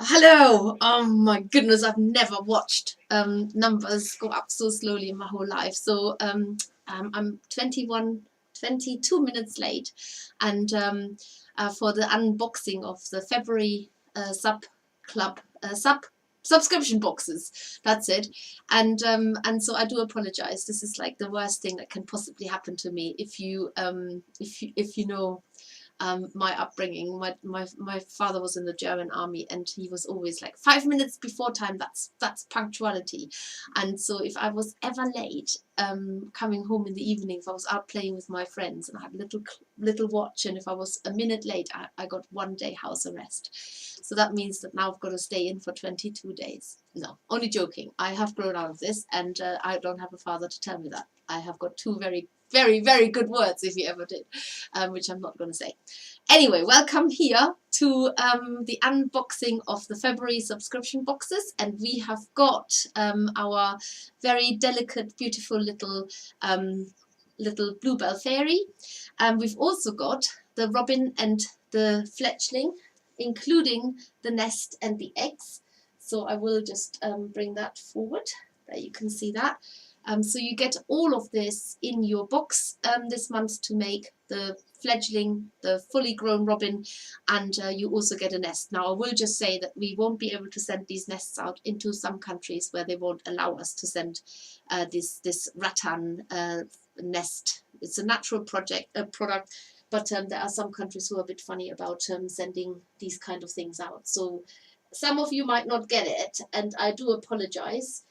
Hello. Oh my goodness, I've never watched numbers go up so slowly in my whole life. I'm 22 minutes late, and for the unboxing of the February sub club subscription boxes. That's it. And so I do apologize. This is like the worst thing that can possibly happen to me if you know my upbringing. My father was in the German army, and he was always like 5 minutes before time. That's punctuality. And so if I was ever late, coming home in the evening, if I was out playing with my friends and I had a little watch, and if I was a minute late, I got 1 day house arrest. So that means that now I've got to stay in for 22 days. No, only joking. I have grown out of this, and I don't have a father to tell me that. I have got two very, very, very good words, if he ever did, which I'm not going to say. Anyway, welcome here to the unboxing of the February subscription boxes, and we have got our very delicate, beautiful little Bluebell fairy. We've also got the robin and the fledgling, including the nest and the eggs. So I will just bring that forward. There you can see that. So you get all of this in your box this month to make the fledgling, the fully grown robin, and you also get a nest. Now I will just say that we won't be able to send these nests out into some countries where they won't allow us to send this rattan nest. It's a natural product, but there are some countries who are a bit funny about sending these kind of things out. So some of you might not get it, and I do apologize.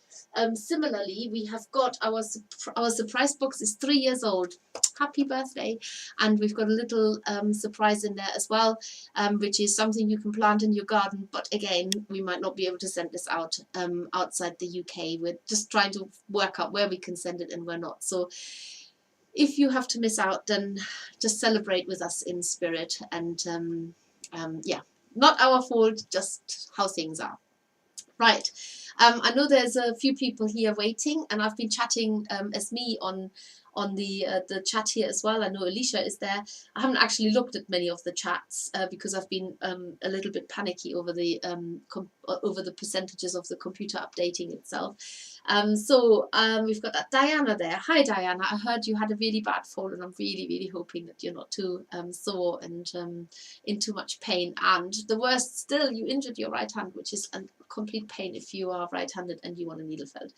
Similarly, we have got our surprise box is 3 years old. Happy birthday. And we've got a little surprise in there as well, which is something you can plant in your garden. But again, we might not be able to send this out outside the UK. We're just trying to work out where we can send it and where not. So if you have to miss out, then just celebrate with us in spirit. And yeah, not our fault, just how things are. Right. I know there's a few people here waiting, and I've been chatting as me on the chat here as well. I know Alicia is there. I haven't actually looked at many of the chats because I've been a little bit panicky over the percentages of the computer updating itself. We've got that Diana there. Hi Diana, I heard you had a really bad fall, and I'm really, really hoping that you're not too sore and in too much pain. And the worst still, you injured your right hand, which is a complete pain if you are right-handed and you want a needle felt.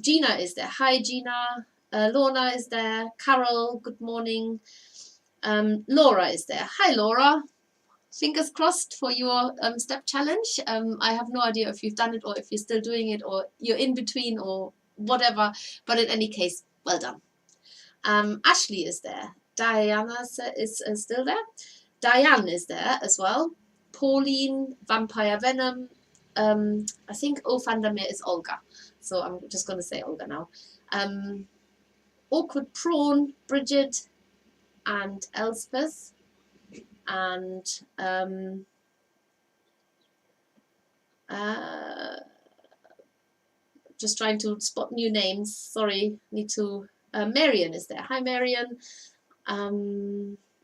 Gina is there. Hi Gina. Lorna is there. Carol, good morning. Laura is there. Hi Laura. Fingers crossed for your step challenge. I have no idea if you've done it or if you're still doing it or you're in between or whatever, but in any case, well done. Ashley is there. Diana is still there. Diane is there as well. Pauline, Vampire Venom. I think Vandermeer is Olga, so I'm just going to say Olga now. Awkward Prawn, Bridget, and Elspeth, and just trying to spot new names. Sorry, need to. Marion is there. Hi Marion.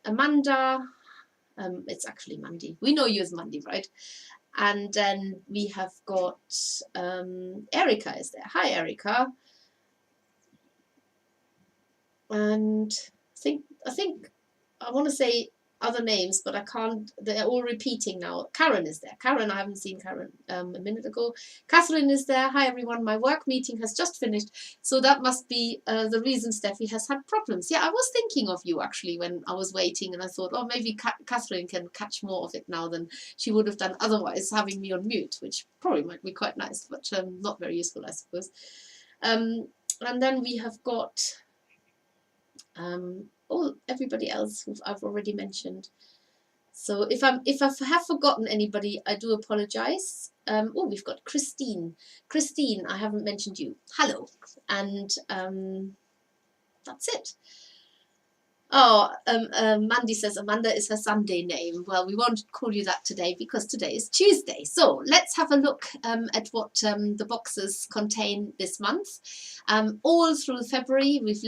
Amanda. It's actually Mandy. We know you as Mandy, right? And then we have got Erica is there. Hi Erica. And I think I want to say other names, but I can't. They're all repeating now. Karen is there. Karen, I haven't seen Karen a minute ago. Catherine is there. Hi everyone. My work meeting has just finished, so that must be the reason Steffi has had problems. Yeah, I was thinking of you actually when I was waiting, and I thought, oh, maybe Catherine can catch more of it now than she would have done otherwise, having me on mute, which probably might be quite nice, but not very useful, I suppose. And then we have got everybody else who I've already mentioned. So if I have forgotten anybody, I do apologize. We've got Christine. Christine, I haven't mentioned you. Hello. And that's it. Oh, Mandy says Amanda is her Sunday name. Well, we won't call you that today because today is Tuesday. So let's have a look at what the boxes contain this month. All through February, we've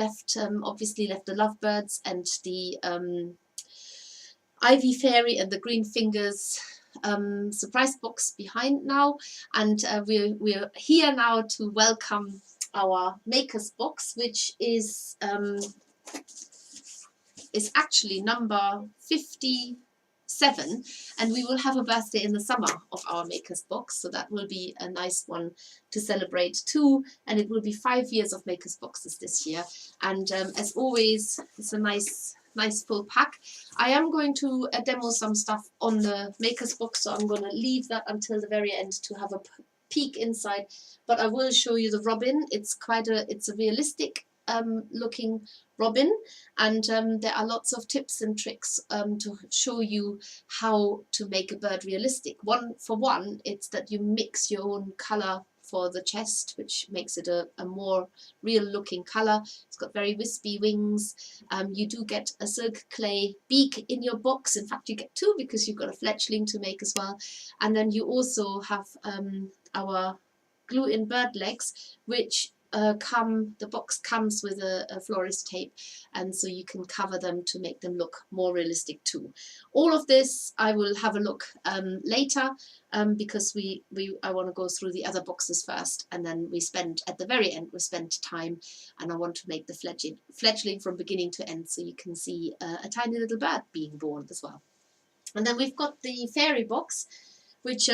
obviously left the lovebirds and the ivy fairy and the green fingers surprise box behind now, and we're here now to welcome our makers box, which is actually number 57, and we will have a birthday in the summer of our makers box, so that will be a nice one to celebrate too, and it will be 5 years of makers boxes this year. And as always, it's a nice full pack. I am going to demo some stuff on the makers box, so I'm going to leave that until the very end to have a peek inside, but I will show you the robin. It's a realistic looking robin, and there are lots of tips and tricks to show you how to make a bird realistic. One, it's that you mix your own color for the chest, which makes it a more real looking color. It's got very wispy wings. You do get a silk clay beak in your box. In fact, you get two because you've got a fledgling to make as well. And then you also have our glue-in bird legs, which the box comes with a florist tape, and so you can cover them to make them look more realistic too. All of this I will have a look later, because I want to go through the other boxes first, and then at the very end we spend time, and I want to make the fledgling from beginning to end, so you can see a tiny little bird being born as well. And then we've got the fairy box, which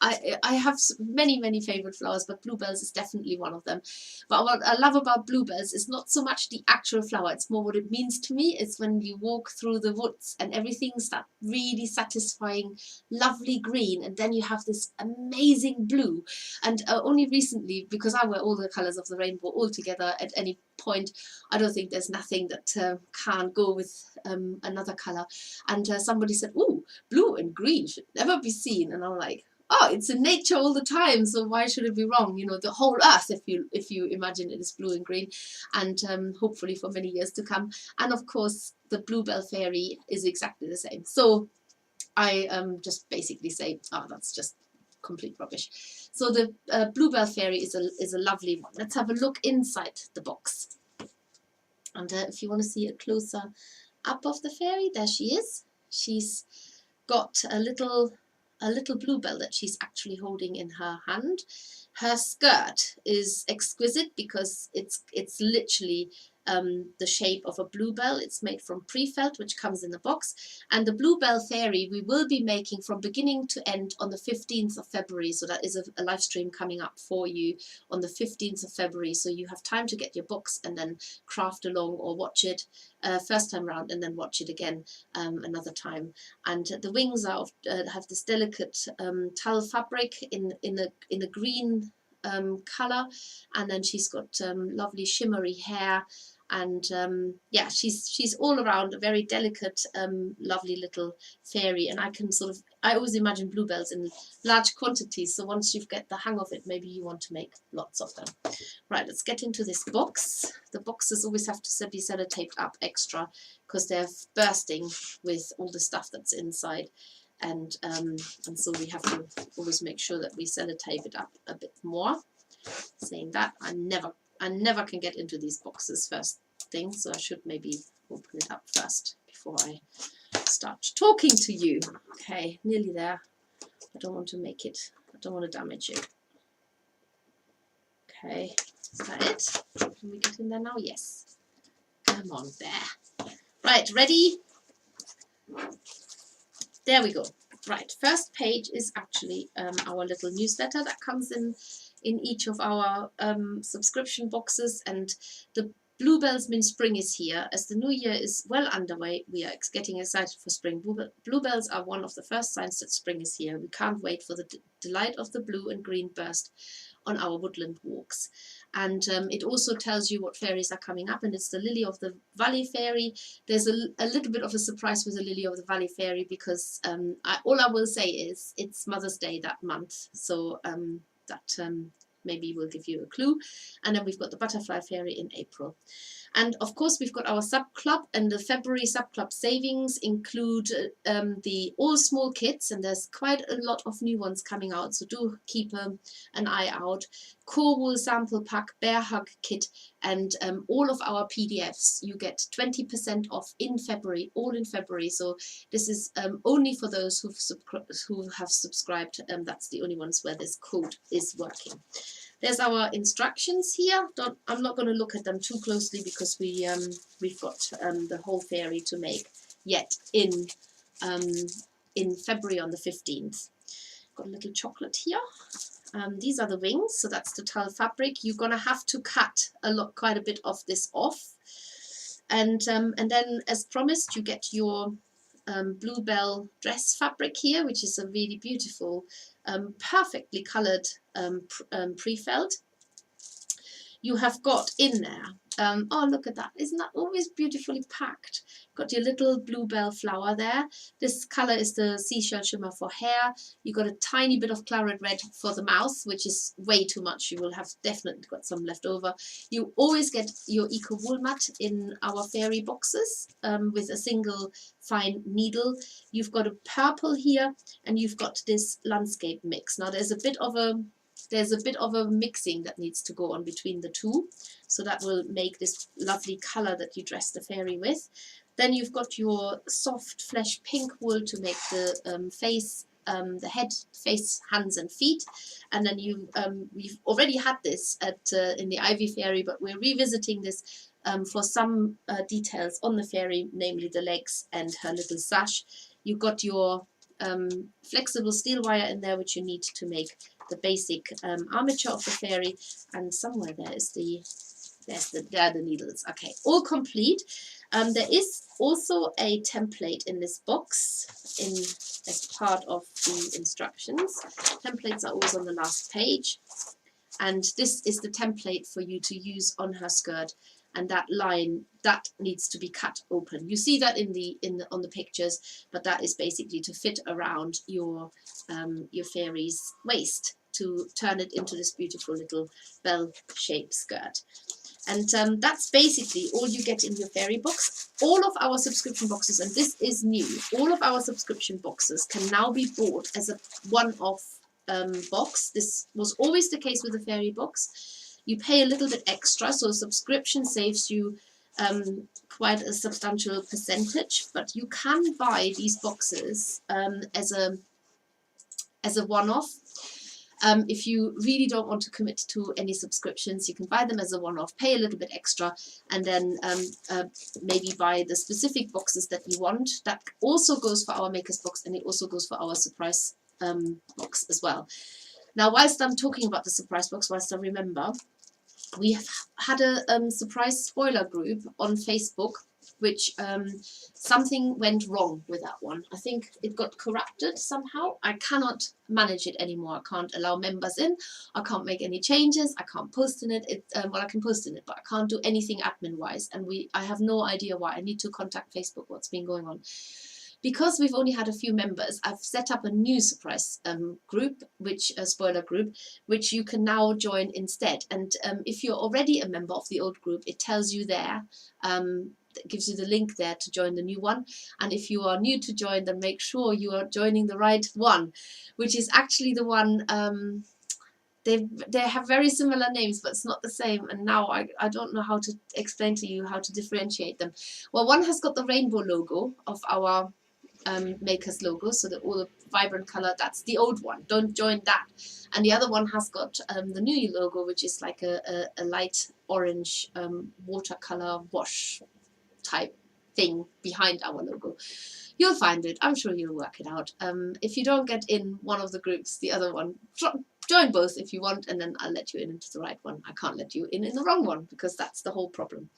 I have many favorite flowers, but bluebells is definitely one of them. But what I love about bluebells is not so much the actual flower, it's more what it means to me. It's when you walk through the woods and everything's that really satisfying, lovely green, and then you have this amazing blue. And only recently, because I wear all the colours of the rainbow all together at any point, I don't think there's nothing that can't go with another colour. And somebody said, "Ooh, blue and green should never be seen," and I'm like, oh, it's in nature all the time, so why should it be wrong? You know, the whole earth, if you imagine it, is blue and green, and hopefully for many years to come. And of course the bluebell fairy is exactly the same. So I just basically say, oh, that's just complete rubbish. So the bluebell fairy is a lovely one. Let's have a look inside the box, and if you want to see a closer up of the fairy, there she is. She's got a little bluebell that she's actually holding in her hand. Her skirt is exquisite because it's literally the shape of a bluebell. It's made from pre-felt, which comes in the box. And the bluebell fairy we will be making from beginning to end on the 15th of February. So that is a live stream coming up for you on the 15th of February. So you have time to get your box and then craft along, or watch it first time round and then watch it again another time. And the wings are have this delicate tulle fabric in a green color, and then she's got lovely shimmery hair, and yeah, she's all around a very delicate, lovely little fairy. And I always imagine bluebells in large quantities, so once you get the hang of it, maybe you want to make lots of them. Right, let's get into this box. The boxes always have to be sellotaped up extra because they're bursting with all the stuff that's inside, and so we have to always make sure that we sellotape it up a bit more. Saying that, I never can get into these boxes first thing, so I should maybe open it up first before I start talking to you. Okay, nearly there. I don't want to damage it. Okay, is that it? Can we get in there now? Yes. Come on, there. Right, ready? There we go. Right, first page is actually our little newsletter that comes in each of our subscription boxes, and the bluebells mean spring is here. As the new year is well underway, we are getting excited for spring. Bluebells are one of the first signs that spring is here. We can't wait for the delight of the blue and green burst on our woodland walks. And it also tells you what fairies are coming up, and it's the Lily of the Valley fairy. There's a little bit of a surprise with the Lily of the Valley fairy, because all I will say is it's Mother's Day that month, so maybe will give you a clue. And then we've got the Butterfly Fairy in April. And of course, we've got our sub club, and the February sub club savings include the all small kits, and there's quite a lot of new ones coming out, so do keep an eye out. Core wool sample pack, bear hug kit, and all of our PDFs. You get 20% off in February, all in February. So this is only for those who have subscribed. That's the only ones where this code is working. There's our instructions here. I'm not going to look at them too closely because we've got the whole fairy to make yet in February on the 15th. Got a little chocolate here. These are the wings, so that's the tulle fabric. You're going to have to cut quite a bit of this off. And then, as promised, you get your Bluebell dress fabric here, which is a really beautiful, perfectly coloured pre-felt. You have got in there, oh look at that, isn't that always beautifully packed? Got your little bluebell flower there. This colour is the seashell shimmer for hair. You got a tiny bit of claret red for the mouth, which is way too much. You will have definitely got some left over. You always get your eco wool mat in our fairy boxes with a single fine needle. You've got a purple here, and you've got this landscape mix. Now there's a bit of a mixing that needs to go on between the two, so that will make this lovely colour that you dress the fairy with. Then you've got your soft flesh pink wool to make the face, the head, face, hands and feet. And then we've already had this in the Ivy Fairy, but we're revisiting this for some details on the fairy, namely the legs and her little sash. You've got your flexible steel wire in there, which you need to make the basic armature of the fairy, and somewhere there is there are the needles. Okay, all complete. There is also a template in this box as part of the instructions. Templates are always on the last page, and this is the template for you to use on her skirt. And that line that needs to be cut open. You see that on the pictures, but that is basically to fit around your fairy's waist to turn it into this beautiful little bell-shaped skirt. And that's basically all you get in your fairy box. All of our subscription boxes, and this is new, all of our subscription boxes can now be bought as a one-off box. This was always the case with the fairy box. You pay a little bit extra, so a subscription saves you quite a substantial percentage, but you can buy these boxes as a one-off. If you really don't want to commit to any subscriptions, you can buy them as a one-off, pay a little bit extra, and then maybe buy the specific boxes that you want. That also goes for our Makers box, and it also goes for our surprise box as well. Now, whilst I'm talking about the surprise box, whilst I remember, we have had a surprise spoiler group on Facebook, which something went wrong with that one. I think it got corrupted somehow. I cannot manage it anymore. I can't allow members in. I can't make any changes. I can't post in it. Well, I can post in it, but I can't do anything admin-wise. And I have no idea why. I need to contact Facebook what's been going on. Because we've only had a few members, I've set up a new surprise group, a spoiler group, which you can now join instead. And if you're already a member of the old group, it tells you there, it gives you the link there to join the new one. And if you are new to join, then make sure you are joining the right one, which is actually the one, they have very similar names, but it's not the same. And now I don't know how to explain to you how to differentiate them. Well, one has got the rainbow logo of our Makers logo, so that all the vibrant color, that's the old one, don't join that. And the other one has got the new logo, which is like a light orange watercolor wash type thing behind our logo. You'll find it, I'm sure you'll work it out. If you don't get in one of the groups, the other one, join both if you want, and then I'll let you in into the right one. I can't let you in the wrong one, because that's the whole problem.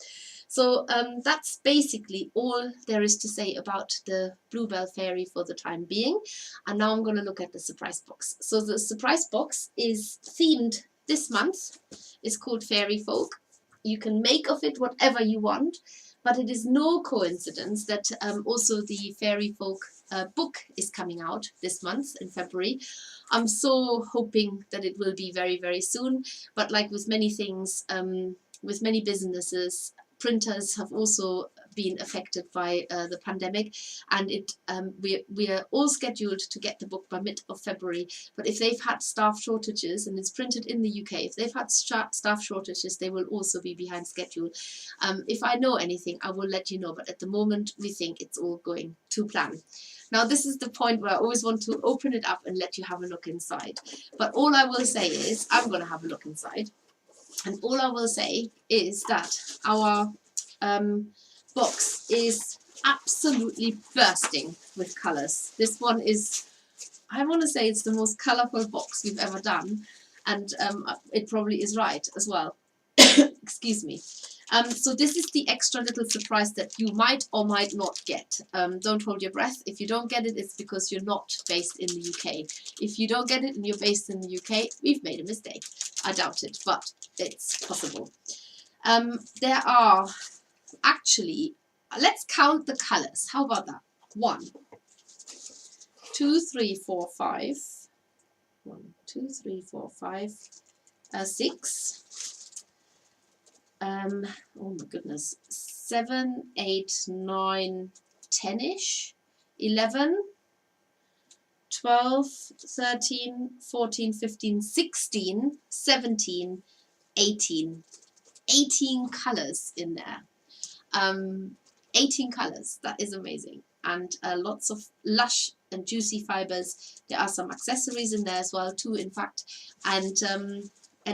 So that's basically all there is to say about the Bluebell Fairy for the time being. And now I'm going to look at the surprise box. So the surprise box is themed this month. It's called Fairy Folk. You can make of it whatever you want. But it is no coincidence that also the Fairy Folk book is coming out this month in February. I'm so hoping that it will be very, very soon. But like with many things, with many businesses, printers have also been affected by the pandemic, and we are all scheduled to get the book by mid of February. But if they've had staff shortages, and it's printed in the UK, if they've had staff shortages, they will also be behind schedule. If I know anything, I will let you know, but at the moment we think it's all going to plan. Now this is the point where I always want to open it up and let you have a look inside. But all I will say is, I'm going to have a look inside. And all I will say is that our box is absolutely bursting with colours. This one is, I want to say it's the most colourful box we've ever done. And it probably is right as well. Excuse me. So this is the extra little surprise that you might or might not get. Don't hold your breath. If you don't get it, it's because you're not based in the UK. If you don't get it and you're based in the UK, we've made a mistake. I doubt it, but it's possible. There are actually, let's count the colours. How about that? 1, 2, 3, 4, 5. 1, 2, 3, 4, 5, 6. Oh my goodness, 7, 8, 9, 10-ish, 11, 12, 13, 14, 15, 16, 17, 18. 18 colours in there. 18 colours, that is amazing. And lots of lush and juicy fibres. There are some accessories in there as well, too, in fact. And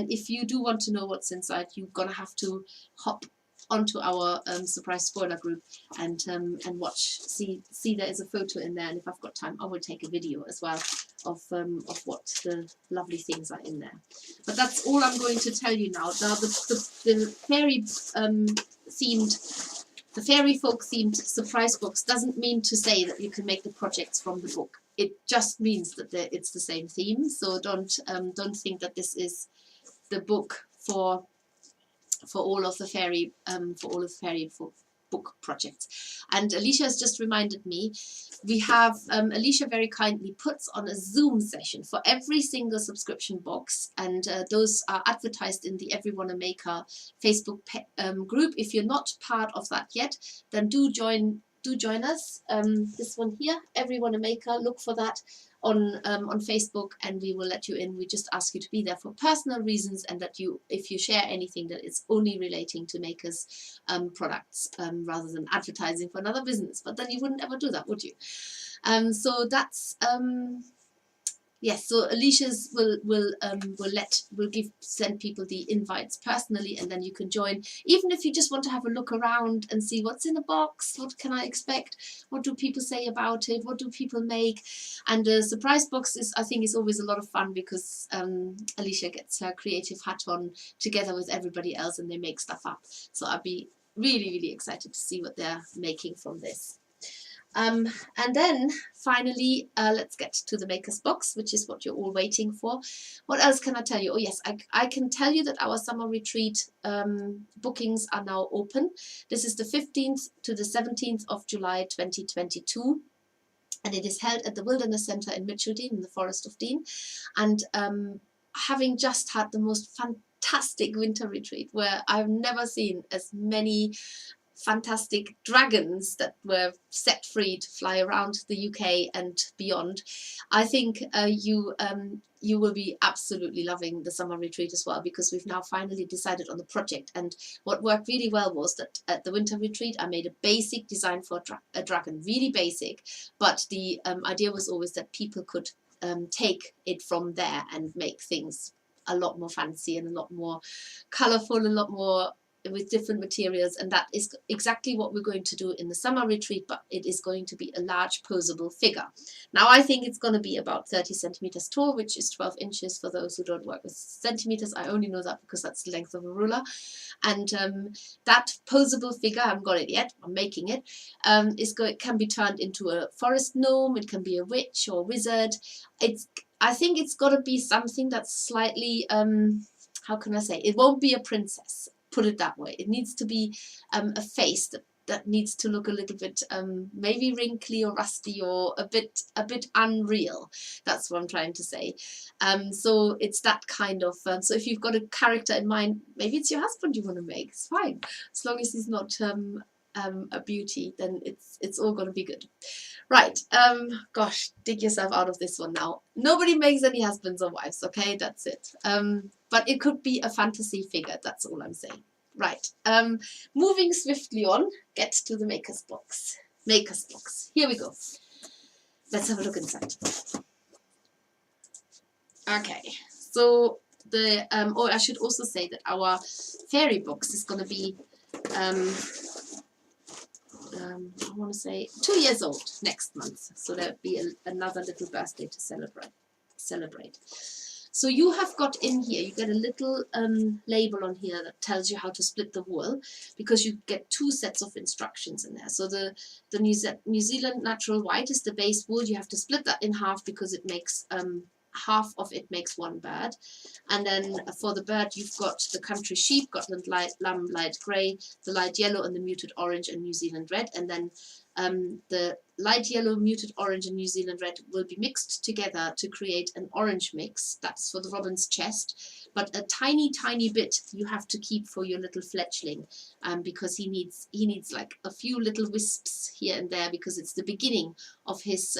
if you do want to know what's inside, you're gonna have to hop onto our surprise spoiler group and watch. See, there is a photo in there, and if I've got time, I will take a video as well of what the lovely things are in there. But that's all I'm going to tell you now. Now the fairy themed. The Fairy Folk themed surprise box doesn't mean to say that you can make the projects from the book. It just means that it's the same theme. So don't think that this is the book for all of the fairy book projects. And Alicia has just reminded me, we have Alicia very kindly puts on a Zoom session for every single subscription box, and those are advertised in the Everyone a Maker Facebook group. If you're not part of that yet, then do join us. This one here, Everyone a Maker, look for that on Facebook, and we will let you in. We just ask you to be there for personal reasons, and that if you share anything, that it's only relating to makers products rather than advertising for another business. But then you wouldn't ever do that, would you? So that's yes, so Alicia's will send people the invites personally, and then you can join. Even if you just want to have a look around and see what's in the box, what can I expect, what do people say about it, what do people make. And the surprise box I think is always a lot of fun, because Alicia gets her creative hat on together with everybody else, and they make stuff up. So I'd be really, really excited to see what they're making from this. And then finally, let's get to the Maker's Box, which is what you're all waiting for. What else can I tell you? Oh yes, I can tell you that our summer retreat bookings are now open. This is the 15th to the 17th of July 2022. And it is held at the Wilderness Centre in Mitcheldean, in the Forest of Dean. And having just had the most fantastic winter retreat, where I've never seen as many fantastic dragons that were set free to fly around the UK and beyond, I think you will be absolutely loving the summer retreat as well, because we've now finally decided on the project. And what worked really well was that at the winter retreat I made a basic design for a dragon, really basic, but the idea was always that people could take it from there and make things a lot more fancy and a lot more colourful, a lot more with different materials. And that is exactly what we're going to do in the summer retreat, but it is going to be a large posable figure. Now I think it's going to be about 30 centimeters tall, which is 12 inches for those who don't work with centimeters. I only know that because that's the length of a ruler. And that posable figure, I haven't got it yet, I'm making it, can be turned into a forest gnome, it can be a witch or wizard. I think it's got to be something that's slightly, how can I say, it won't be a princess. Put it that way. It needs to be a face that that needs to look a little bit maybe wrinkly or rusty or a bit unreal. That's what I'm trying to say. So it's that kind of so if you've got a character in mind, maybe it's your husband you want to make, it's fine, as long as he's not a beauty, then it's all going to be good. Right, gosh, dig yourself out of this one now. Nobody makes any husbands or wives, okay, that's it. But it could be a fantasy figure, that's all I'm saying. Right, moving swiftly on, get to the maker's box. Maker's box, here we go. Let's have a look inside. Okay, so the, oh, I should also say that our fairy box is going to be, I want to say 2 years old next month, so there'll be another little birthday to celebrate. So you have got in here, you get a little label on here that tells you how to split the wool, because you get 2 sets of instructions in there. So the New Zealand natural white is the base wool. You have to split that in half because it makes half of it makes 1 bird. And then for the bird, you've got the country sheep, Scotland lamb light grey, the light yellow and the muted orange and New Zealand red. And then the light yellow, muted orange and New Zealand red will be mixed together to create an orange mix. That's for the robin's chest. But a tiny bit you have to keep for your little fledgling, because he needs like a few little wisps here and there, because it's the beginning of his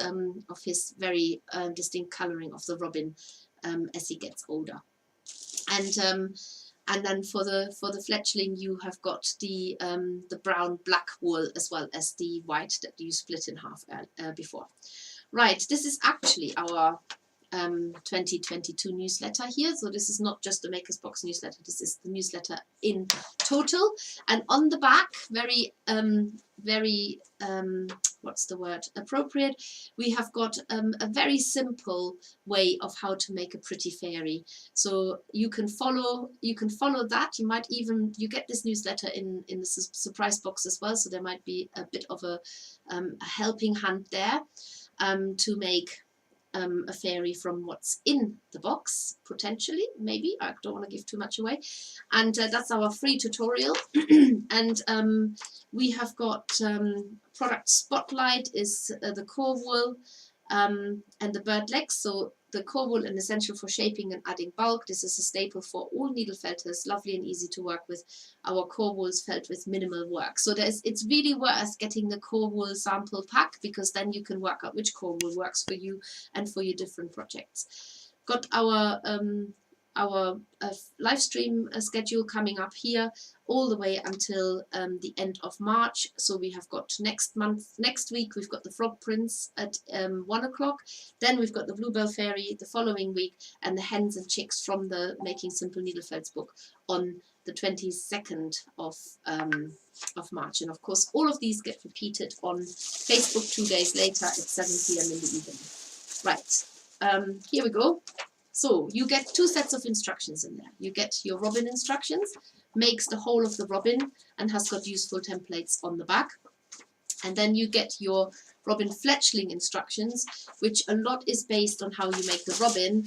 very distinct colouring of the robin as he gets older. And then for the fledgling, you have got the brown black wool as well as the white that you split in half before. Right, this is actually our 2022 newsletter here. So this is not just the Maker's Box newsletter, this is the newsletter in total. And on the back, very what's the word, appropriate, we have got a very simple way of how to make a pretty fairy. So you can follow that. You might even, you get this newsletter in the surprise box as well, so there might be a bit of a helping hand there to make a fairy from what's in the box, potentially, maybe. I don't want to give too much away. And that's our free tutorial. And we have got product spotlight is the core wool and the bird legs. So the core wool, an essential for shaping and adding bulk. This is a staple for all needle felters, lovely and easy to work with. Our core wools felt with minimal work. So it's really worth getting the core wool sample pack, because then you can work out which core wool works for you and for your different projects. Got our live stream schedule coming up here all the way until the end of March. So we have got next week we've got the Frog Prince at 1 o'clock. Then we've got the Bluebell Fairy the following week, and the Hens and Chicks from the Making Simple Needlefelds book on the 22nd of March. And of course all of these get repeated on Facebook 2 days later at 7 p.m. in the evening. Right, here we go. So you get 2 sets of instructions in there. You get your robin instructions, makes the whole of the robin and has got useful templates on the back. And then you get your robin fledgling instructions, which a lot is based on how you make the robin,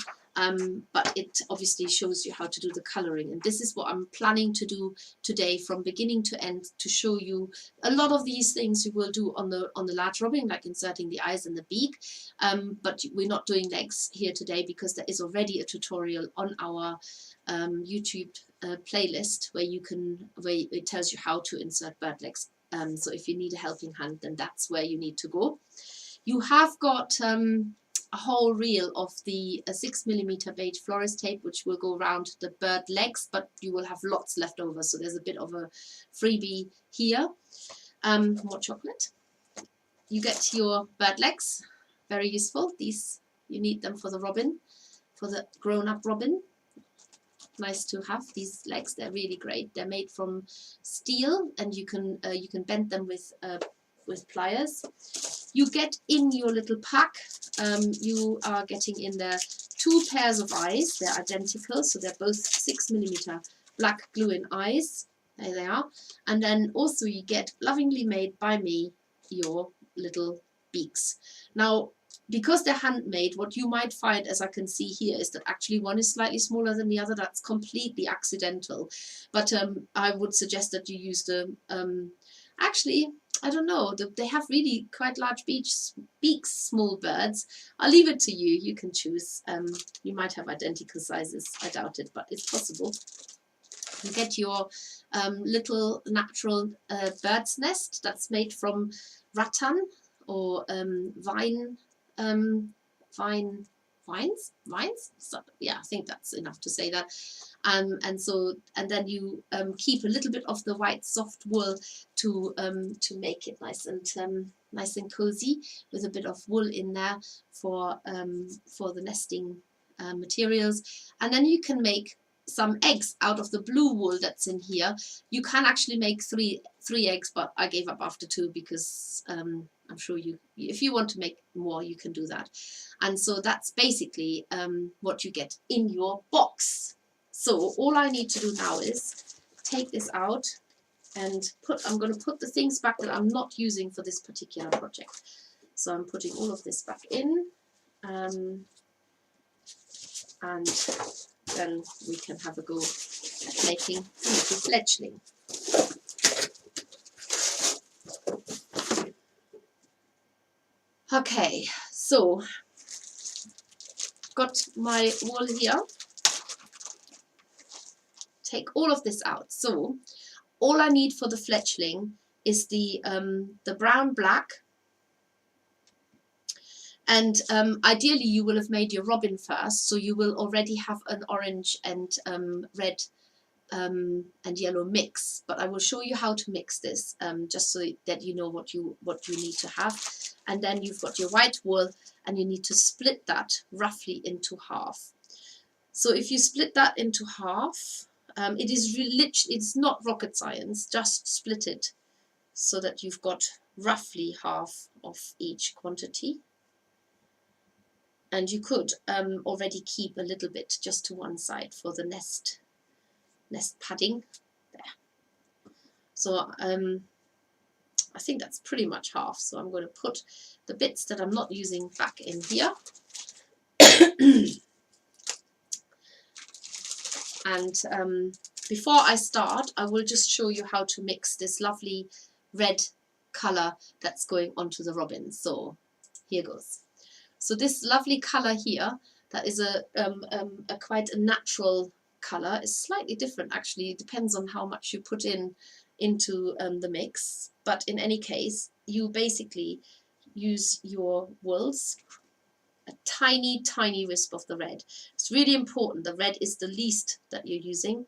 but it obviously shows you how to do the colouring. And this is what I'm planning to do today from beginning to end, to show you a lot of these things you will do on the large robin, like inserting the eyes and the beak. But we're not doing legs here today, because there is already a tutorial on our YouTube playlist where it tells you how to insert bird legs. So if you need a helping hand, then that's where you need to go. You have got a whole reel of the 6mm beige florist tape, which will go around the bird legs, but you will have lots left over. So there's a bit of a freebie here. More chocolate. You get your bird legs, very useful. These, you need them for the robin, for the grown-up robin. Nice to have these legs. They're really great. They're made from steel, and you can bend them with pliers. You get in your little pack, you are getting in there 2 pairs of eyes. They're identical, so they're both 6mm black glue-in eyes. There they are. And then also you get, lovingly made by me, your little beaks. Now, because they're handmade, what you might find, as I can see here, is that actually one is slightly smaller than the other. That's completely accidental. But I would suggest that you use the Actually, I don't know. They have really quite large beaks, small birds. I'll leave it to you. You can choose. You might have identical sizes. I doubt it, but it's possible. You get your little natural bird's nest that's made from rattan or vines. So, yeah, I think that's enough to say that. And then you keep a little bit of the white soft wool to make it nice and cozy, with a bit of wool in there for the nesting materials. And then you can make some eggs out of the blue wool that's in here. You can actually make three eggs, but I gave up after 2 because I'm sure if you want to make more, you can do that. And so that's basically what you get in your box. So all I need to do now is take this out and I'm going to put the things back that I'm not using for this particular project. So I'm putting all of this back in, and then we can have a go at making a little fledgling. Okay, so got my wool here. Take all of this out. So all I need for the fledgling is the brown black, and ideally you will have made your robin first, so you will already have an orange and red and yellow mix. But I will show you how to mix this, just so that you know what you need to have. And then you've got your white wool, and you need to split that roughly into half. So if you split that into half, it is it's not rocket science. Just split it so that you've got roughly half of each quantity. And you could already keep a little bit just to one side for the nest padding there. So I think that's pretty much half. So I'm going to put the bits that I'm not using back in here. And before I start, I will just show you how to mix this lovely red colour that's going onto the robin. So here goes. So this lovely colour here, that is a quite a natural colour. It's slightly different actually. It depends on how much you put into the mix. But in any case, you basically use your wools, a tiny, tiny wisp of the red. It's really important. The red is the least that you're using.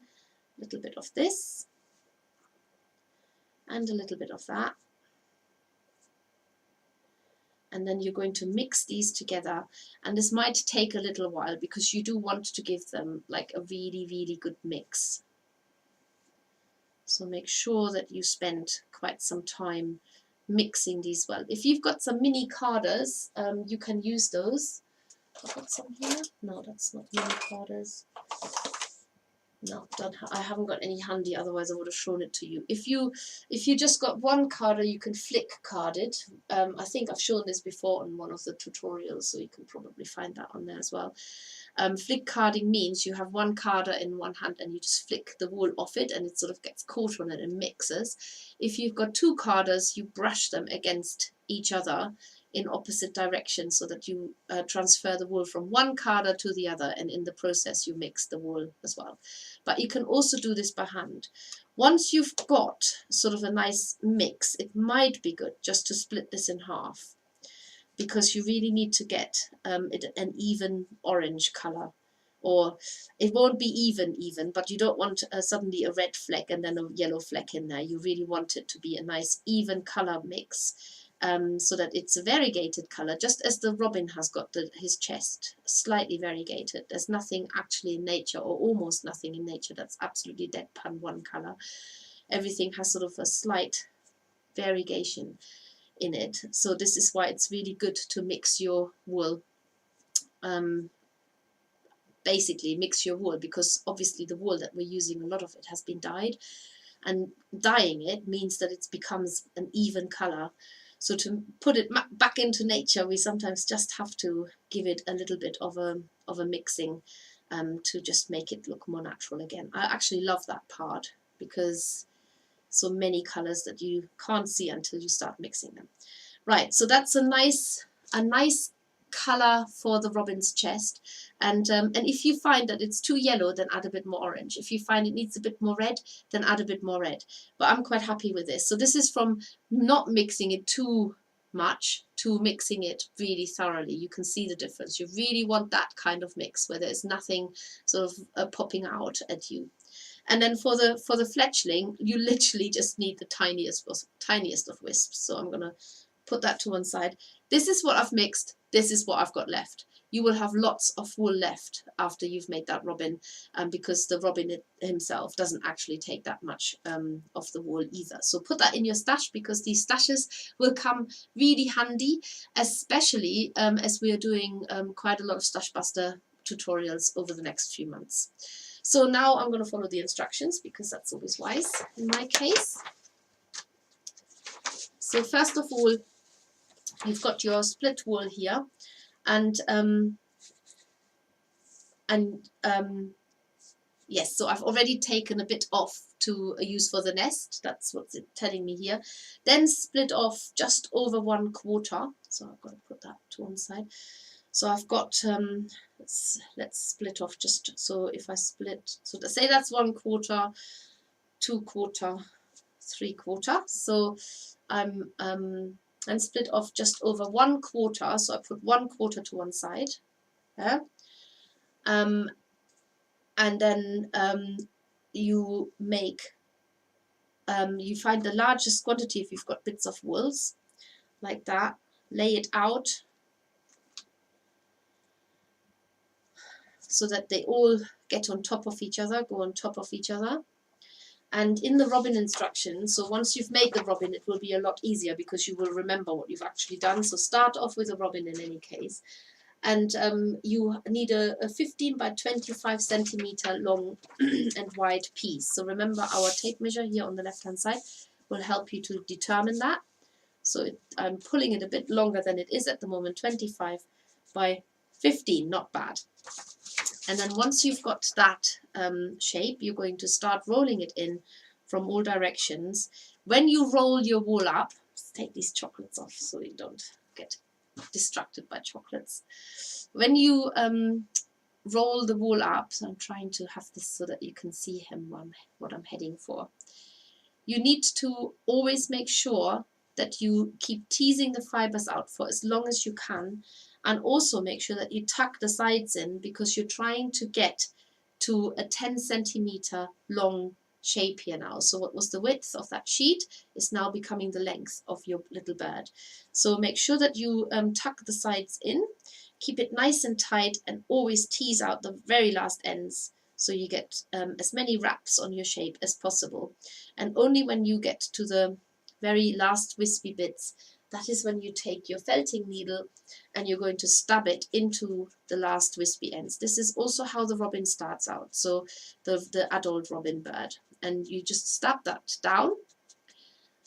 A little bit of this and a little bit of that. And then you're going to mix these together. And this might take a little while because you do want to give them like a really, really good mix. So make sure that you spend quite some time mixing these well. If you've got some mini carders, you can use those. I've got some here. No, that's not mini carders. No, I haven't got any handy, otherwise I would have shown it to you. If you just got one carder, you can flick card it. I think I've shown this before in one of the tutorials, so you can probably find that on there as well. Flick carding means you have one carder in one hand and you just flick the wool off it and it sort of gets caught on it and mixes. If you've got two carders, you brush them against each other in opposite directions so that you transfer the wool from one carder to the other, and in the process you mix the wool as well. But you can also do this by hand. Once you've got sort of a nice mix, it might be good just to split this in half, because you really need to get it an even orange colour, or it won't be even, but you don't want suddenly a red fleck and then a yellow fleck in there. You really want it to be a nice even colour mix, so that it's a variegated colour, just as the robin has got his chest slightly variegated. There's nothing actually in nature, or almost nothing in nature, that's absolutely deadpan one colour. Everything has sort of a slight variegation in it. So this is why it's really good to mix your wool. Basically mix your wool, because obviously the wool that we're using, a lot of it has been dyed, and dyeing it means that it becomes an even colour. So to put it back into nature, we sometimes just have to give it a little bit of a mixing to just make it look more natural again. I actually love that part, because so many colors that you can't see until you start mixing them. Right, so that's a nice color for the robin's chest. And if you find that it's too yellow, then add a bit more orange. If you find it needs a bit more red, then add a bit more red. But I'm quite happy with this. So this is from not mixing it too much to mixing it really thoroughly. You can see the difference. You really want that kind of mix where there's nothing sort of popping out at you. And then for the fletchling, you literally just need the tiniest of wisps. So I'm gonna put that to one side. This is what I've mixed. This is what I've got left. You will have lots of wool left after you've made that robin, because the robin himself doesn't actually take that much of the wool either. So put that in your stash, because these stashes will come really handy, especially as we are doing quite a lot of stash buster tutorials over the next few months. So now I'm going to follow the instructions, because that's always wise in my case. So first of all, you've got your split wool here, and yes, so I've already taken a bit off to use for the nest. That's what's it telling me here. Then split off just over 1/4. So I've got to put that to one side. So I've got let's split off just so if I split, so to say that's 1/4, 2/4, 3/4. So I'm and split off just over 1/4. So I put 1/4 to one side. Yeah. And then you make you find the largest quantity if you've got bits of wools like that, lay it out so that they all get on top of each other, go on top of each other. And in the robin instructions, so once you've made the robin, it will be a lot easier because you will remember what you've actually done. So start off with a robin in any case. And you need a 15 by 25 centimeter long and wide piece. So remember, our tape measure here on the left hand side will help you to determine that. So I'm pulling it a bit longer than it is at the moment, 25 by 15, not bad. And then once you've got that shape, you're going to start rolling it in from all directions. When you roll your wool up, let's take these chocolates off so you don't get distracted by chocolates. When you roll the wool up, so I'm trying to have this so that you can see what I'm heading for. You need to always make sure that you keep teasing the fibers out for as long as you can, and also make sure that you tuck the sides in, because you're trying to get to a 10 centimeter long shape here now. So what was the width of that sheet is now becoming the length of your little bird. So make sure that you tuck the sides in, keep it nice and tight, and always tease out the very last ends so you get as many wraps on your shape as possible. And only when you get to the very last wispy bits, that is when you take your felting needle and you're going to stab it into the last wispy ends. This is also how the robin starts out, so the adult robin bird. And you just stab that down,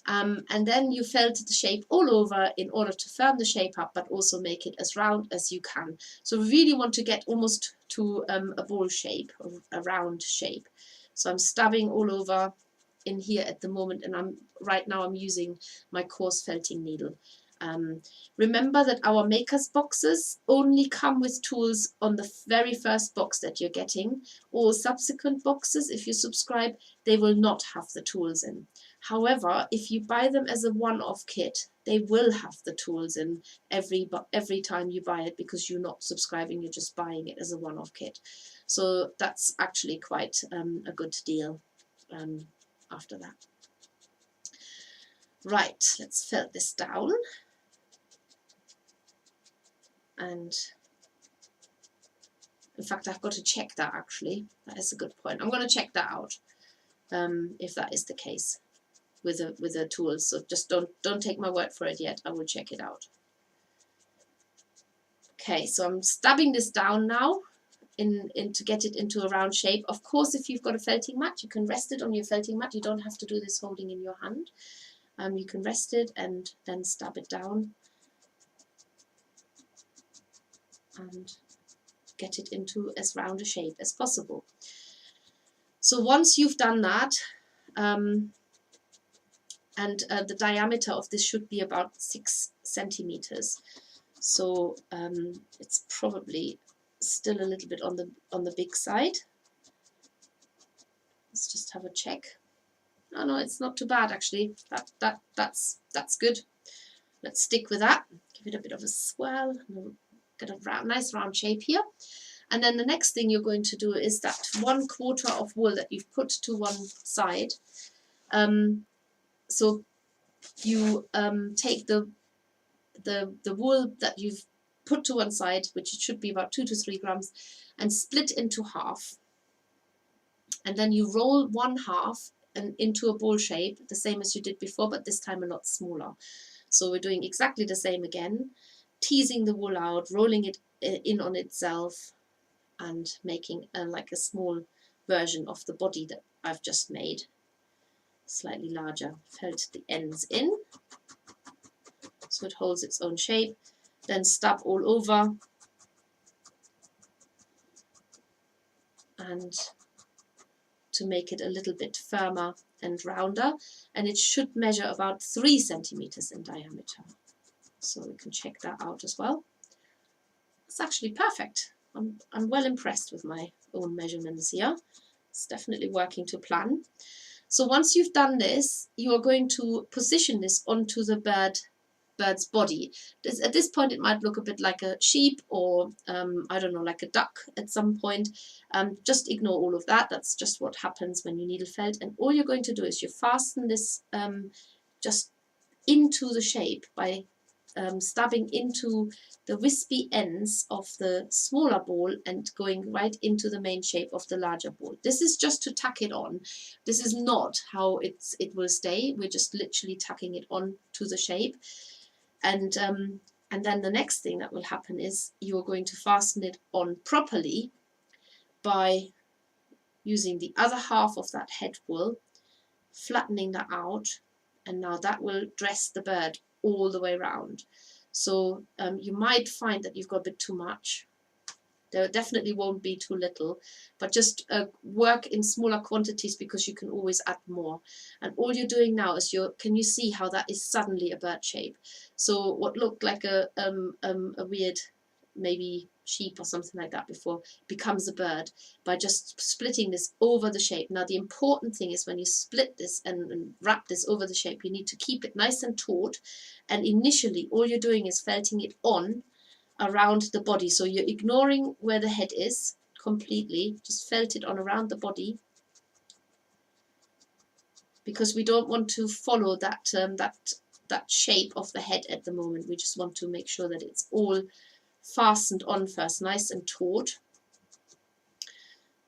and then you felt the shape all over in order to firm the shape up, but also make it as round as you can. So we really want to get almost to a ball shape, a round shape. So I'm stabbing all over in here at the moment, and right now I'm using my coarse felting needle. Remember that our makers boxes only come with tools on the very first box that you're getting. All subsequent boxes, if you subscribe, they will not have the tools in. However, if you buy them as a one-off kit, they will have the tools in every time you buy it, because you're not subscribing, you're just buying it as a one-off kit. So that's actually quite a good deal after that. Right, let's felt this down. And in fact, I've got to check that actually. That is a good point. I'm going to check that out if that is the case with the tools. So just don't take my word for it yet. I will check it out. Okay, so I'm stabbing this down now to get it into a round shape. Of course, if you've got a felting mat, you can rest it on your felting mat. You don't have to do this holding in your hand. You can rest it and then stab it down and get it into as round a shape as possible. So once you've done that, and the diameter of this should be about 6 centimeters. So it's probably still a little bit on the big side. Let's just have a check. Oh no, it's not too bad actually. That's good. Let's stick with that. Give it a bit of a swirl. We'll get a nice round shape here. And then the next thing you're going to do is that 1/4 of wool that you've put to one side. So you take the wool that you've put to one side, which it should be about 2 to 3 grams, and split into half. And then you roll one half and into a ball shape, the same as you did before, but this time a lot smaller. So we're doing exactly the same again, teasing the wool out, rolling it in on itself, and making like a small version of the body that I've just made, slightly larger. Felt the ends in, so it holds its own shape. Then stub all over, and to make it a little bit firmer and rounder, and it should measure about 3 centimeters in diameter. So we can check that out as well. It's actually perfect. I'm well impressed with my own measurements here. It's definitely working to plan. So once you've done this, you are going to position this onto the bird's body. At this point, it might look a bit like a sheep or, I don't know, like a duck at some point. Just ignore all of that. That's just what happens when you needle felt. And all you're going to do is you fasten this just into the shape by stabbing into the wispy ends of the smaller ball and going right into the main shape of the larger ball. This is just to tack it on. This is not how it will stay. We're just literally tacking it on to the shape. And then the next thing that will happen is you're going to fasten it on properly by using the other half of that head wool, flattening that out, and now that will dress the bird all the way around. So you might find that you've got a bit too much. There definitely won't be too little, but just work in smaller quantities because you can always add more. And all you're doing now is can you see how that is suddenly a bird shape? So what looked like a weird maybe sheep or something like that before becomes a bird by just splitting this over the shape. Now the important thing is when you split this and wrap this over the shape, you need to keep it nice and taut, and initially all you're doing is felting it on around the body. So you're ignoring where the head is completely, just felt it on around the body, because we don't want to follow that that shape of the head at the moment. We just want to make sure that it's all fastened on first, nice and taut.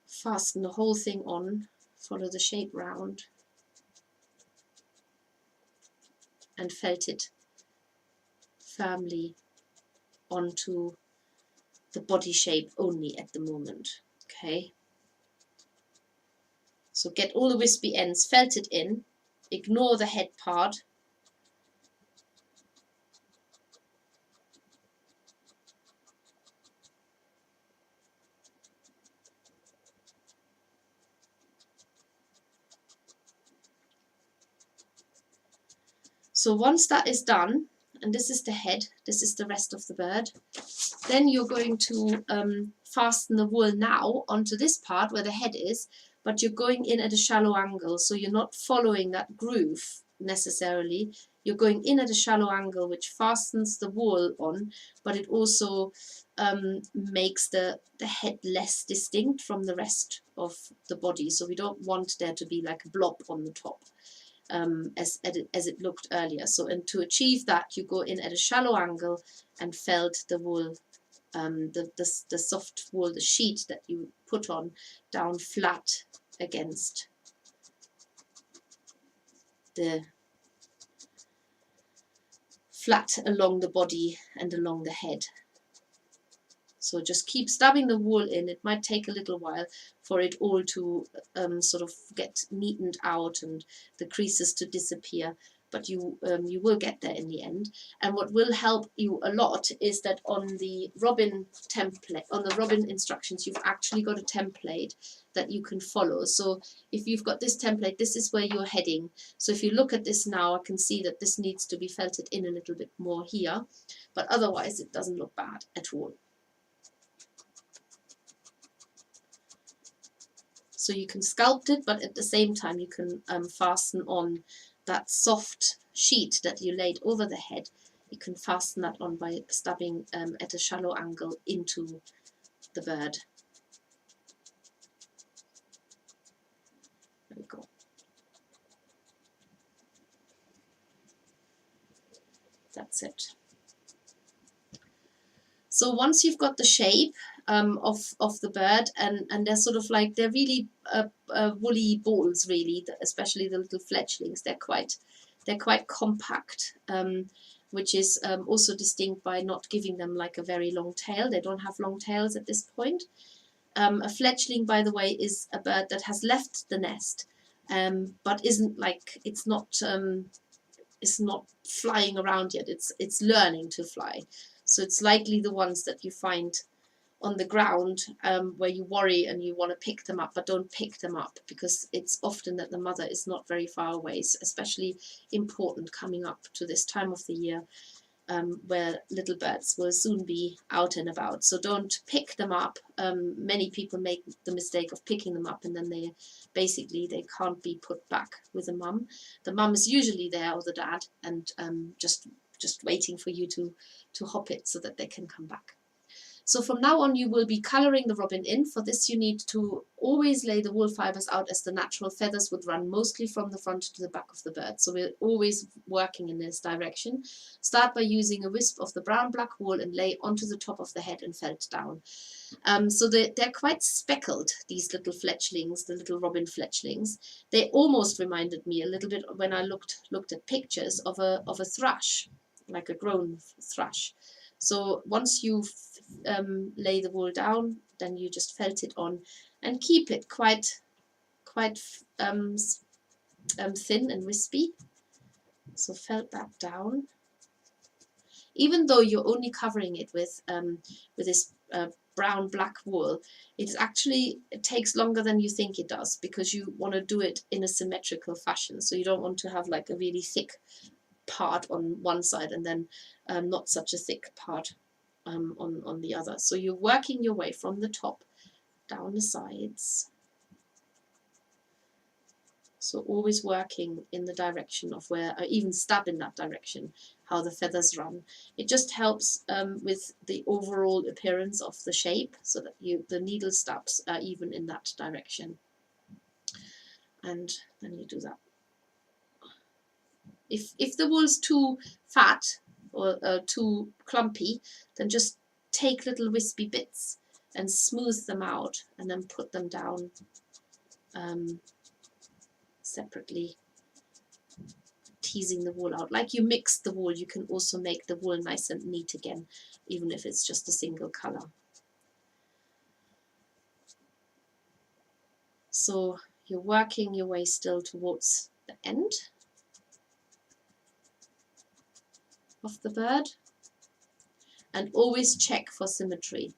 Fasten the whole thing on, follow the shape round, and felt it firmly onto the body shape only at the moment. Okay, so get all the wispy ends felted in, ignore the head part, so once that is done, and this is the head, this is the rest of the bird, then you're going to fasten the wool now onto this part where the head is, but you're going in at a shallow angle, so you're not following that groove necessarily. You're going in at a shallow angle, which fastens the wool on, but it also makes the head less distinct from the rest of the body. So we don't want there to be like a blob on the top. As it looked earlier. So, and to achieve that, you go in at a shallow angle and felt the wool, the soft wool, the sheet that you put on, down flat against along the body and along the head. So just keep stabbing the wool in. It might take a little while for it all to sort of get neatened out and the creases to disappear. but you will get there in the end. And what will help you a lot is that on the robin template, on the robin instructions, you've actually got a template that you can follow. So if you've got this template, this is where you're heading. So if you look at this now, I can see that this needs to be felted in a little bit more here, but otherwise it doesn't look bad at all. So you can sculpt it, but at the same time you can fasten on that soft sheet that you laid over the head. You can fasten that on by stabbing at a shallow angle into the bird. There we go. That's it. So once you've got the shape of the bird, and they're sort of like, they're really woolly balls, really, especially the little fledglings. They're quite compact, which is also distinct by not giving them like a very long tail. They don't have long tails at this point. A fledgling, by the way, is a bird that has left the nest, but isn't like, it's not flying around yet. It's learning to fly. So it's likely the ones that you find on the ground where you worry and you want to pick them up, but don't pick them up, because it's often that the mother is not very far away. It's especially important coming up to this time of the year where little birds will soon be out and about. So don't pick them up. Many people make the mistake of picking them up, and then they can't be put back with the mum. The mum is usually there, or the dad, and just waiting for you to hop it so that they can come back. So from now on, you will be colouring the robin in. For this, you need to always lay the wool fibres out as the natural feathers would run, mostly from the front to the back of the bird. So we're always working in this direction. Start by using a wisp of the brown-black wool and lay onto the top of the head and felt down. So they're quite speckled, these little fledglings, the little robin fledglings. They almost reminded me a little bit, when I looked at pictures, of a thrush, like a grown thrush. So once you lay the wool down, then you just felt it on and keep it quite thin and wispy. So felt that down. Even though you're only covering it with this brown black wool, it takes longer than you think it does, because you want to do it in a symmetrical fashion. So you don't want to have like a really thick part on one side and then not such a thick part on the other. So you're working your way from the top down the sides. So always working in the direction of where, or even stab in that direction, how the feathers run. It just helps with the overall appearance of the shape, so that the needle stabs are even in that direction. And then you do that. If the wool's too fat or too clumpy, then just take little wispy bits and smooth them out, and then put them down separately, teasing the wool out. Like you mix the wool, you can also make the wool nice and neat again, even if it's just a single colour. So you're working your way still towards the end of the bird, and always check for symmetry.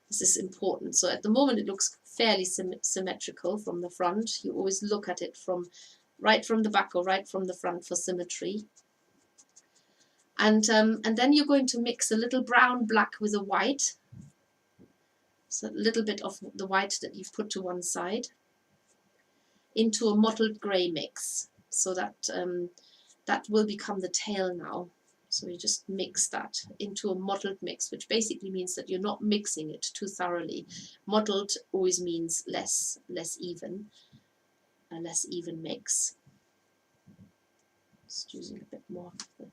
This is important. So at the moment it looks fairly symmetrical from the front. You always look at it right from the back or right from the front for symmetry. And then you're going to mix a little brown black with a white. So a little bit of the white that you've put to one side into a mottled grey mix. So that that will become the tail now. So you just mix that into a mottled mix, which basically means that you're not mixing it too thoroughly. Mottled always means less even, a less even mix. Just using a bit more of the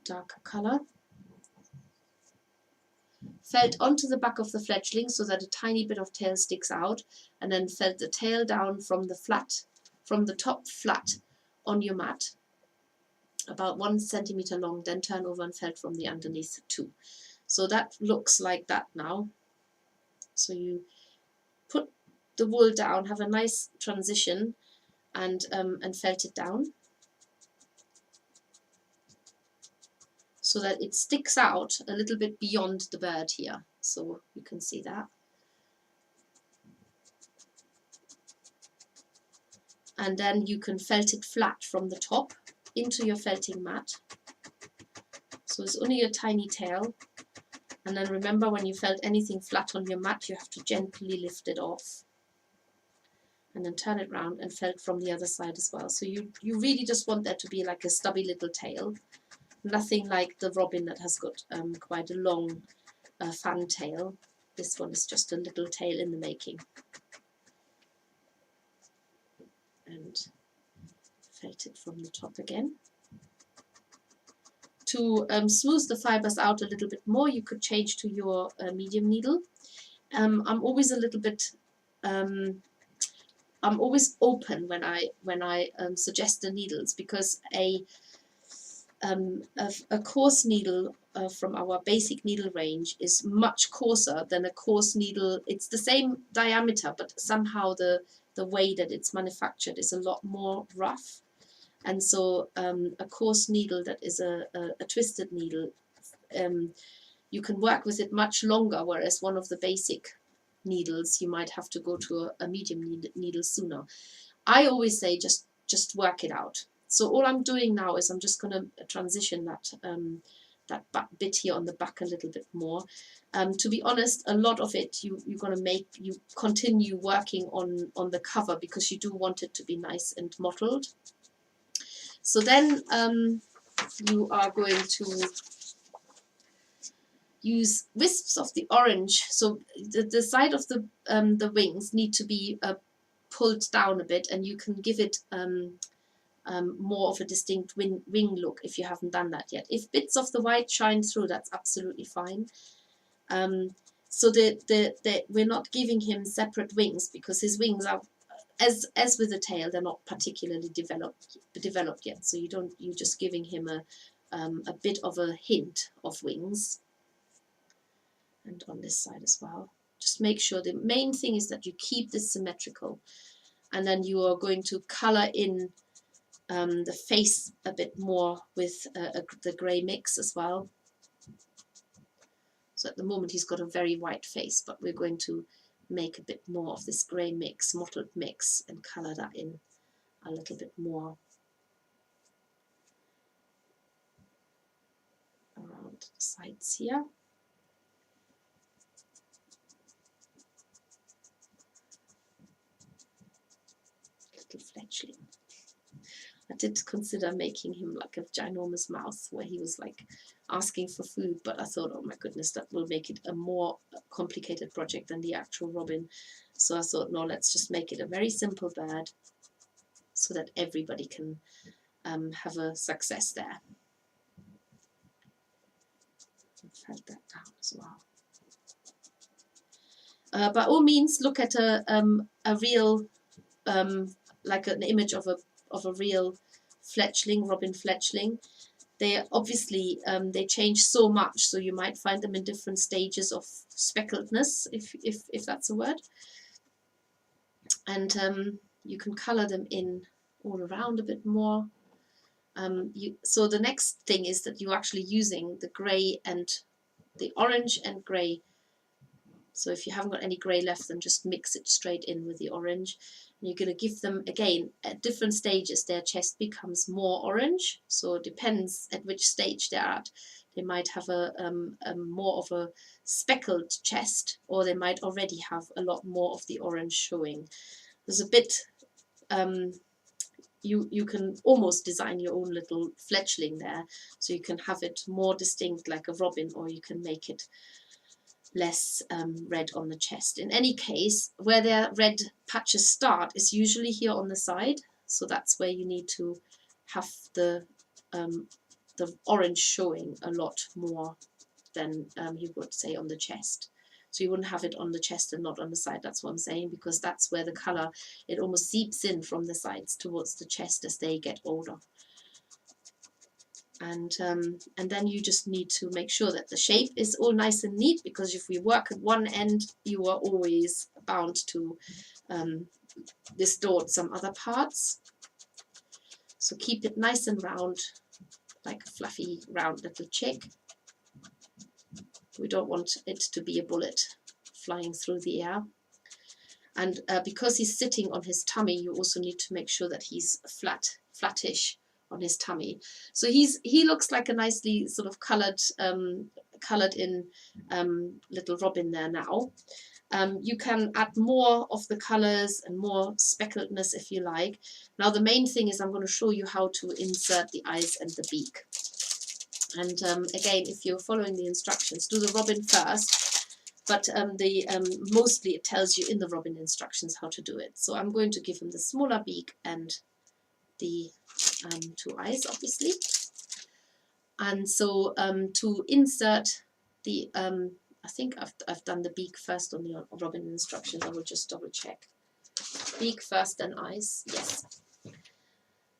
darker colour. Felt onto the back of the fledgling so that a tiny bit of tail sticks out, and then felt the tail down from the top flat on your mat, about 1 centimeter long, then turn over and felt from the underneath too. So that looks like that now. So you put the wool down, have a nice transition, and felt it down. so that it sticks out a little bit beyond the bird here. So you can see that. And then you can felt it flat from the top into your felting mat. So it's only a tiny tail. And then remember, when you felt anything flat on your mat, you have to gently lift it off. And then turn it round and felt from the other side as well. So you really just want that to be like a stubby little tail. Nothing like the robin that has got quite a long fan tail. This one is just a little tail in the making. And felt it from the top again. To smooth the fibers out a little bit more, you could change to your medium needle. I'm always a little bit I'm always open when I suggest the needles, because a coarse needle from our basic needle range is much coarser than a coarse needle. It's the same diameter, but somehow the way that it's manufactured is a lot more rough. And so a coarse needle that is a twisted needle, you can work with it much longer, whereas one of the basic needles, you might have to go to a medium needle sooner. I always say just work it out. So all I'm doing now is I'm just going to transition that bit here on the back a little bit more. To be honest, a lot of it you're going to you continue working on the cover, because you do want it to be nice and mottled. So then you are going to use wisps of the orange. So the side of the wings need to be pulled down a bit, and you can give it more of a distinct wing look if you haven't done that yet. If bits of the white shine through, that's absolutely fine. So we're not giving him separate wings, because his wings are, as with the tail, they're not particularly developed yet. So you're just giving him a bit of a hint of wings. And on this side as well. Just make sure, the main thing is that you keep this symmetrical. And then you are going to colour in the face a bit more with the grey mix as well. So at the moment he's got a very white face, but we're going to make a bit more of this grey mix, mottled mix, and colour that in a little bit more around the sides here. Fletchling. I did consider making him like a ginormous mouse, where he was like asking for food, but I thought, oh my goodness, that will make it a more complicated project than the actual robin. So I thought, no, let's just make it a very simple bird, so that everybody can have a success there. Felt that down as well. By all means, look at a real like an image of a real fletchling, robin fletchling. They obviously they change so much, so you might find them in different stages of speckledness, if that's a word. And you can colour them in all around a bit more. So the next thing is that you're actually using the grey and the orange and grey. So if you haven't got any grey left, then just mix it straight in with the orange. And you're going to give them, again, at different stages, their chest becomes more orange. So it depends at which stage they're at. They might have a more of a speckled chest, or they might already have a lot more of the orange showing. There's a bit, you can almost design your own little fletchling there. So you can have it more distinct like a robin, or you can make it less red on the chest. In any case, where their red patches start is usually here on the side, so that's where you need to have the orange showing a lot more than you would say on the chest. So you wouldn't have it on the chest and not on the side. That's what I'm saying, because that's where the colour, it almost seeps in from the sides towards the chest as they get older. And then you just need to make sure that the shape is all nice and neat, because if we work at one end, you are always bound to distort some other parts. So keep it nice and round like a fluffy round little chick. We don't want it to be a bullet flying through the air. And because he's sitting on his tummy, you also need to make sure that he's flattish on his tummy. So he looks like a nicely sort of coloured in little robin there now. You can add more of the colours and more speckledness if you like. Now the main thing is I'm going to show you how to insert the eyes and the beak. And again, if you're following the instructions, do the robin first, but mostly it tells you in the robin instructions how to do it. So I'm going to give him the smaller beak and the 2 eyes, obviously. And so to insert the, I think I've done the beak first on the robin instructions. I will just double check. Beak first, then eyes. Yes.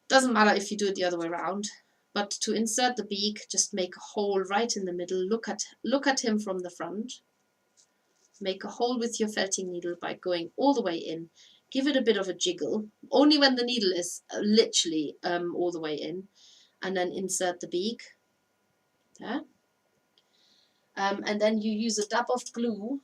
Doesn't matter if you do it the other way around. But to insert the beak, just make a hole right in the middle. Look at him from the front. Make a hole with your felting needle by going all the way in. Give it a bit of a jiggle, only when the needle is literally all the way in. And then insert the beak. There. And then you use a dab of glue.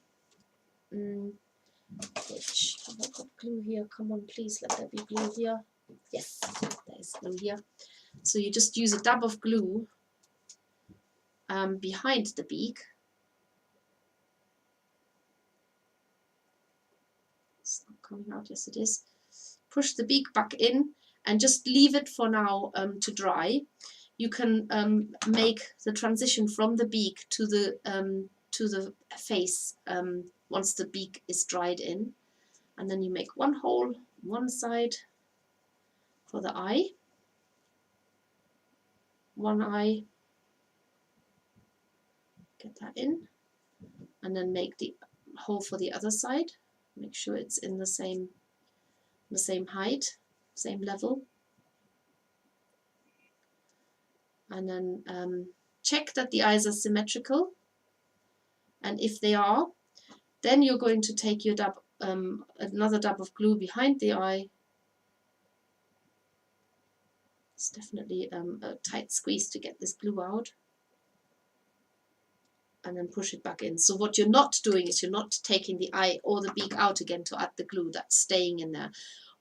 Which, have I got glue here? Come on, please, let there be glue here. Yes, there's glue here. So you just use a dab of glue behind the beak. It's not coming out, yes it is. Push the beak back in and just leave it for now to dry. You can make the transition from the beak to the face once the beak is dried in. And then you make one hole one side for the eye. One eye, get that in, and then make the hole for the other side. Make sure it's in the same height, same level. And then check that the eyes are symmetrical. And if they are, then you're going to take your dab, another dab of glue behind the eye. It's definitely a tight squeeze to get this glue out. And then push it back in. So what you're not doing is you're not taking the eye or the beak out again to add the glue. That's staying in there.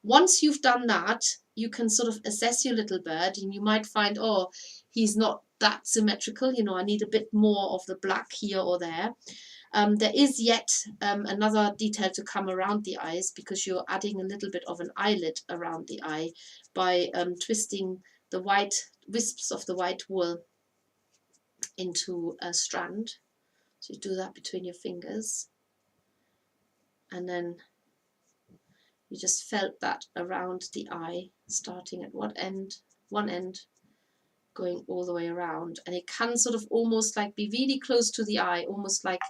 Once you've done that, you can sort of assess your little bird, and you might find, oh, he's not that symmetrical. You know, I need a bit more of the black here or there. There is yet another detail to come around the eyes, because you're adding a little bit of an eyelid around the eye by twisting the white wisps of the white wool into a strand. So you do that between your fingers, and then you just felt that around the eye, starting at one end, going all the way around. And it can sort of almost like be really close to the eye, almost like,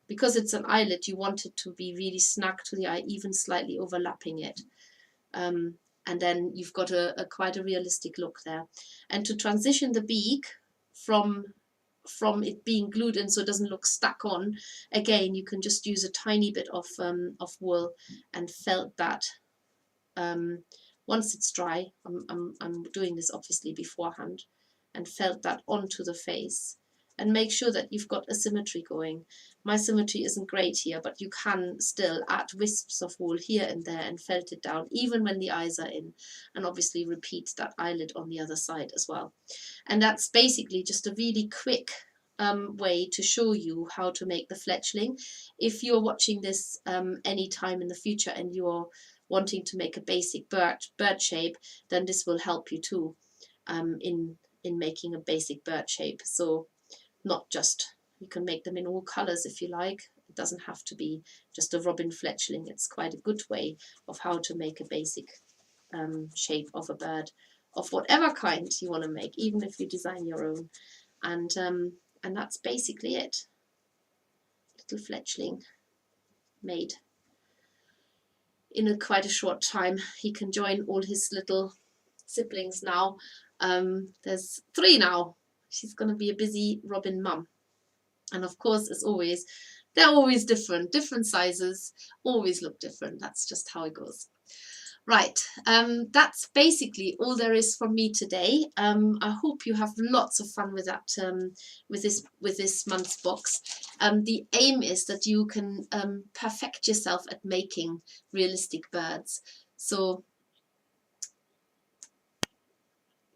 because it's an eyelid, you want it to be really snug to the eye, even slightly overlapping it. And then you've got a quite a realistic look there. And to transition the beak from it being glued in so it doesn't look stuck on, again, you can just use a tiny bit of wool and felt that. Once it's dry, I'm doing this obviously beforehand, and felt that onto the face. And make sure that you've got a symmetry going. My symmetry isn't great here, but you can still add wisps of wool here and there and felt it down, even when the eyes are in. And obviously repeat that eyelid on the other side as well. And that's basically just a really quick way to show you how to make the fletchling. If you're watching this any time in the future and you're wanting to make a basic bird shape, then this will help you too in making a basic bird shape. So not just, you can make them in all colours if you like. It doesn't have to be just a robin fletchling. It's quite a good way of how to make a basic shape of a bird of whatever kind you want to make, even if you design your own. And that's basically it. Little fletchling made in quite a short time. He can join all his little siblings now. There's 3 now. She's going to be a busy robin mum. And of course, as always, they're always different sizes, always look different. That's just how it goes. Right, that's basically all there is from me today. I hope you have lots of fun with that, with this month's box. The aim is that you can perfect yourself at making realistic birds. So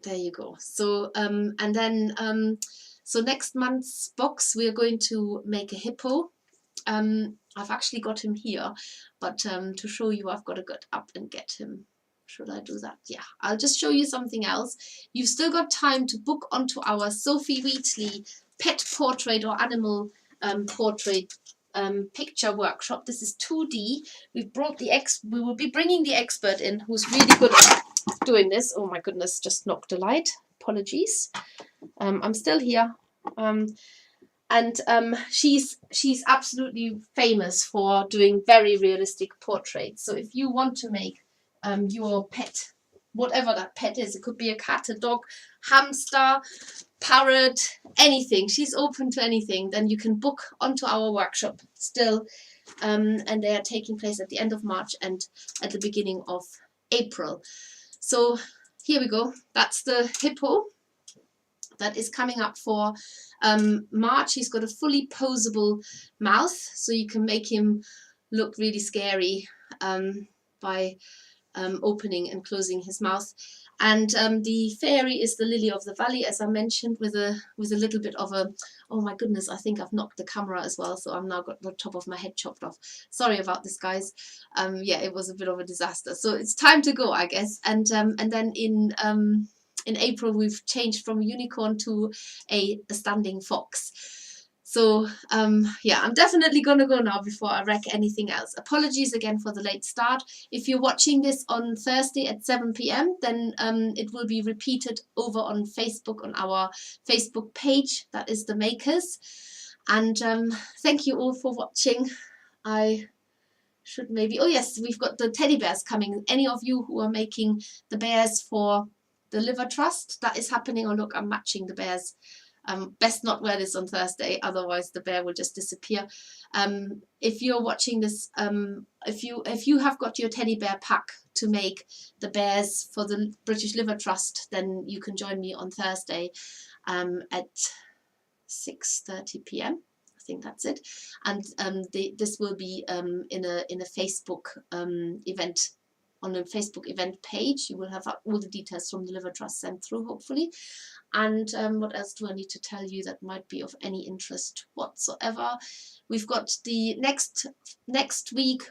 there you go. So and then so next month's box we are going to make a hippo. I've actually got him here, but to show you, I've got to get up and get him. Should I do that? Yeah, I'll just show you something else. You've still got time to book onto our Sophie Wheatley pet portrait or animal portrait picture workshop. This is 2D. We've brought we will be bringing the expert in who's really good at doing this. Oh my goodness, just knocked a light. Apologies. I'm still here. And she's absolutely famous for doing very realistic portraits. So if you want to make your pet, whatever that pet is, it could be a cat, a dog, hamster, parrot, anything. She's open to anything. Then you can book onto our workshop still. And they are taking place at the end of March and at the beginning of April. So here we go. That's the hippo that is coming up for March. He's got a fully posable mouth, so you can make him look really scary by opening and closing his mouth. And the fairy is the lily of the valley, as I mentioned, with a little bit of a, oh my goodness, I think I've knocked the camera as well, so I've now got the top of my head chopped off. Sorry about this, guys. Yeah, it was a bit of a disaster. So it's time to go, I guess. And then in April, we've changed from a unicorn to a standing fox. So yeah, I'm definitely going to go now before I wreck anything else. Apologies again for the late start. If you're watching this on Thursday at 7 p.m, then it will be repeated over on Facebook, on our Facebook page. That is The Makers. And thank you all for watching. I should maybe, oh yes, we've got the teddy bears coming. Any of you who are making the bears for the Liver Trust, that is happening. Oh look, I'm matching the bears. Best not wear this on Thursday, otherwise the bear will just disappear. If you're watching this, if you have got your teddy bear pack to make the bears for the British Liver Trust, then you can join me on Thursday at 6:30 p.m. I think that's it. And this will be in a Facebook event. On a Facebook event page, you will have all the details from the Liver Trust sent through, hopefully. And what else do I need to tell you that might be of any interest whatsoever? We've got the next week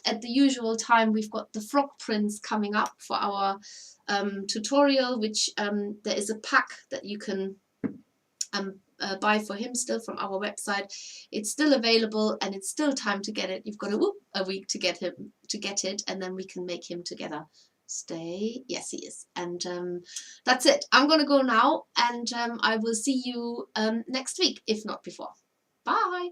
at the usual time, we've got the frog prints coming up for our tutorial, which there is a pack that you can buy for him still from our website. It's still available and it's still time to get it. You've got a week to get it, and then we can make him together. Stay. Yes, he is. And that's it. I'm going to go now, and I will see you next week, if not before. Bye.